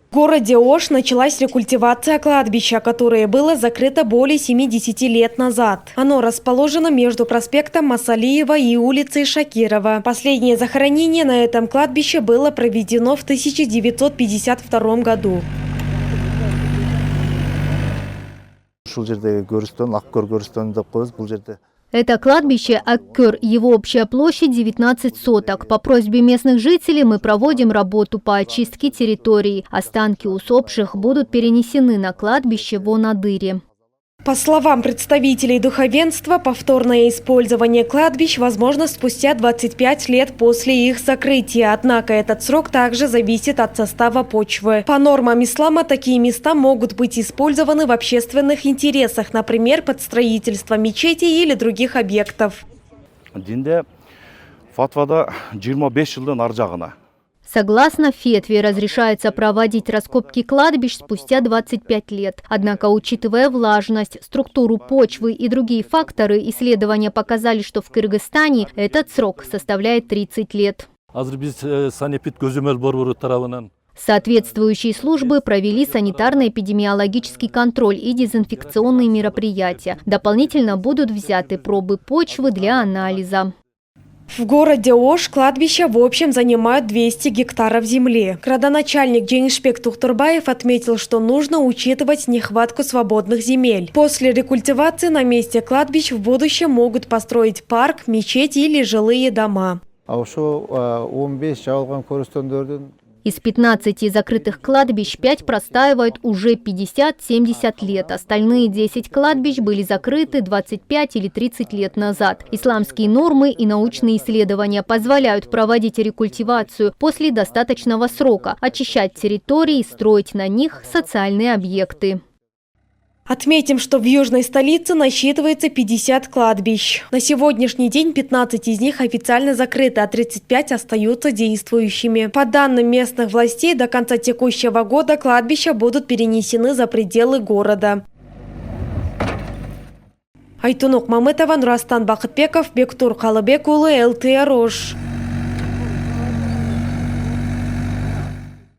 В городе Ош началась рекультивация кладбища, которое было закрыто более 70 лет назад. Оно расположено между проспектом Масалиева и улицей Шакирова. Последнее захоронение на этом кладбище было проведено в 1952 году. Это кладбище Аккер, его общая площадь 19 соток. По просьбе местных жителей мы проводим работу по очистке территории. Останки усопших будут перенесены на кладбище в Онадыре. По словам представителей духовенства, повторное использование кладбищ возможно спустя 25 лет после их закрытия. Однако этот срок также зависит от состава почвы. По нормам ислама такие места могут быть использованы в общественных интересах, например, под строительство мечетей или других объектов. Динде фатвада 25 жылдан ар жагына. Согласно фетве, разрешается проводить раскопки кладбищ спустя 25 лет. Однако, учитывая влажность, структуру почвы и другие факторы, исследования показали, что в Кыргызстане этот срок составляет 30 лет. Соответствующие службы провели санитарно-эпидемиологический контроль и дезинфекционные мероприятия. Дополнительно будут взяты пробы почвы для анализа. В городе Ош кладбища в общем занимают 200 гектаров земли. Градоначальник Жеңишбек Тухтурбаев отметил, что нужно учитывать нехватку свободных земель. После рекультивации на месте кладбищ в будущем могут построить парк, мечеть или жилые дома. Из 15 закрытых кладбищ 5 простаивают уже 50-70 лет. Остальные 10 кладбищ были закрыты 25 или 30 лет назад. Исламские нормы и научные исследования позволяют проводить рекультивацию после достаточного срока, очищать территории и строить на них социальные объекты. Отметим, что в южной столице насчитывается 50 кладбищ. На сегодняшний день 15 из них официально закрыты, а 35 остаются действующими. По данным местных властей, до конца текущего года кладбища будут перенесены за пределы города. Айтунук Мамытова, Нурастан Бакытбеков, Бектур Калыбек улы, ЛТР Ош.